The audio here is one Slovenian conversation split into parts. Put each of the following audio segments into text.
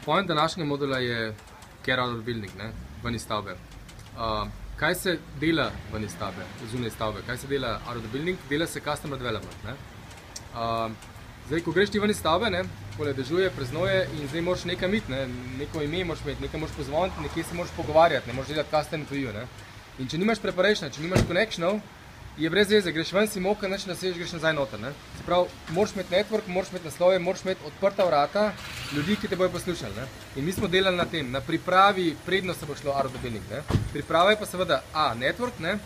Point današnjega modula je Get Out of the Building, ne? Ven iz stavbe. Kaj se dela ven iz stavbe, zunaj stavbe? Kaj se dela Out of the Building? Dela se Customer Development. Ne? Zdaj, ko greš ti ven iz stavbe, pole dežuje, preznoje in zdaj moraš nekam iti, neko ime moraš imeti, nekaj moraš pozvoniti, nekje se moraš pogovarjati, ne moraš delati custom interview. Ne? In če nimaš preparation, če nimaš connectionov, je brez veze, greš ven, si moka, neč nasežeš, greš nazaj noter. Ne? Se pravi, moraš imeti network, moraš imeti naslove, moraš imeti odprta vrata ljudi, ki te bojo poslušali. Ne? In mi smo delali na tem, na pripravi, predno se bo šlo out of the building. Ne? Priprava je pa seveda network, ne?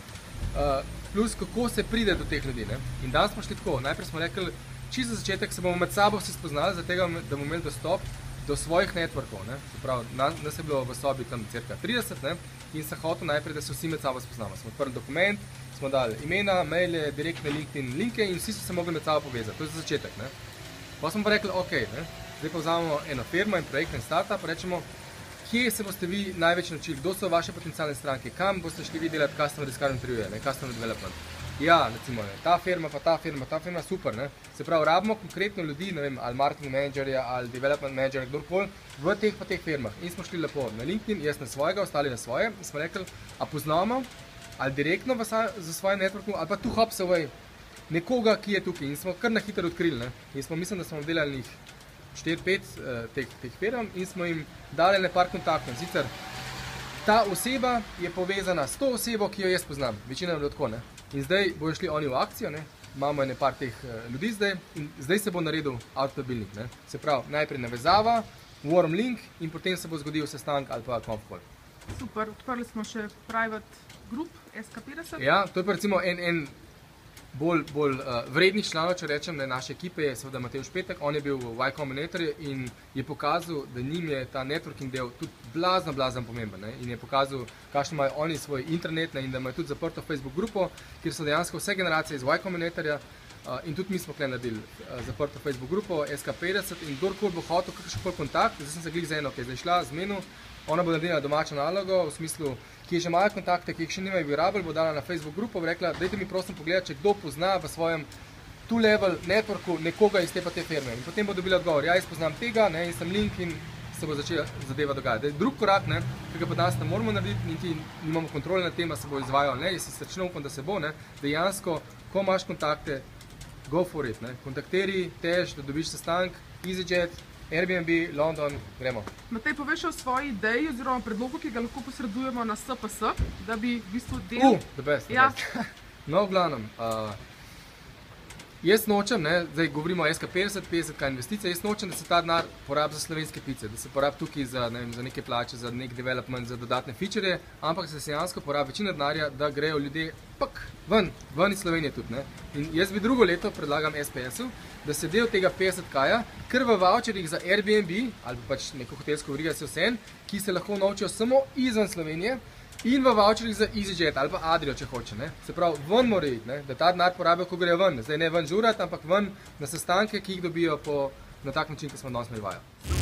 Plus kako se pride do teh ljudi. Ne? In danes smo šli tako, najprej smo rekli, čisto za začetek se bomo med sabo vsi spoznali, zato da bomo imeli dostop do svojih networkov. Ne? Se pravi, nas je bilo v sobi tam cirka 30, ne? In sem hotel najprej, da se vsi med sabo spoznamo. Smo odprli dokument, smo dali imena, maile, direktne LinkedIn linke in vsi so se mogli med sabo povezati. To je za začetek. Ne? Pa smo pa rekli, ok, ne? Zdaj pa vzamemo eno firmo, en projekt, en startup, rečemo, kje se boste vi največ naučili, kdo so vaše potencialne stranke, kam boste šli vi delati customer discovery interview, ne? Customer development. Ja, recimo, ne? Ta firma, pa ta firma, super, ne? Se pravi, rabimo konkretno ljudi, ne vem, ali marketing managerja, ali development managerja, kdorkoli, v teh pa teh firmah. In smo šli lepo na LinkedIn, jaz na svojega, ostali na svoje, in smo rekli, a poznamo, ali direktno za svoje networku, ali pa tu hops away, nekoga, ki je tukaj. In smo kar na hitro odkrili, ne? In smo, mislim, da smo delali 4-5 teh firm in smo jim dali nekaj kontaktov. Sicer ta oseba je povezana s to osebo, ki jo jaz poznam. Večina je bilo tako, ne? In zdaj bojo šli oni v akcijo, ne? Imamo nekaj teh ljudi zdaj in zdaj se bo naredil out of the building, ne? Se pravi, najprej navezava, warm link in potem se bo zgodil sestanek ali pa conf call. Super, odprli smo še private group SK50. Ja, to je pa recimo en bolj vrednih članov, če rečem, naše ekipe je seveda Matevž Petek, on je bil v Y Combinatorju in je pokazal, da njim je ta networking del tudi blazno pomemben, ne? In je pokazal, kakšno imajo oni svoj internet, ne? In da imajo tudi zaprto Facebook grupo, kjer so dejansko vse generacije iz Y Combinatorja in tudi mi smo tukaj naredili zaprto Facebook grupo SK50 in kdorkoli bo hotel kakšenkoli kontakt, zdaj sem se glih za eno, ki je zdaj šla z menu, ona bo naredila domačo nalogo, v smislu, ki že imajo kontakte, ki jih še nimajo, bi rabili, bo dala na Facebook grupo, bo rekla, dajte mi prosim pogledati, če kdo pozna v svojem two-level networku nekoga iz te pa te firme. In potem bo dobila odgovor, ja, jaz poznam tega, ne, in sem link in se bo začela zadeva dogajati. Drug korak, ne, ki ga pa danes ne moramo narediti, niti nimamo kontrole nad tem, da se bo izvajal, ne, jaz si srčno upam, da se bo, ne, dejansko, ko imaš kontakte, go for it, ne, kontakteri, tež, da dobiš sestanek, EasyJet, Airbnb, London, gremo. Matej, poveš o svoji ideji oziroma predlogu, ki ga lahko posredujemo na SPS, da bi v bistvu del... The best. No, v glavnem, jaz nočem, ne, zdaj govorimo o SK50, 50k investicije, jaz nočem, da se ta denar porabi za slovenske pice, da se porabi tukaj za neke plače, za nek development, za dodatne feature, ampak se dejansko porabi večina denarja, da grejo ljudje ven iz Slovenije tudi. Ne. In jaz bi drugo leto predlagam SPS-u, da se del tega 50k-ja, ker v voucherih za Airbnb, ali pač neko hotelsko verigo se vsem, ki se lahko naučijo samo izven Slovenije, in v voucherih za EasyJet ali pa Adrio, če hoče. Ne. Se pravi, ven mora iti, ne, da ta denar porabijo, ko grejo ven. Zdaj ne ven žurati, ampak ven na sestanke, ki jih dobijo na tak način, ki smo danes imeli vajo.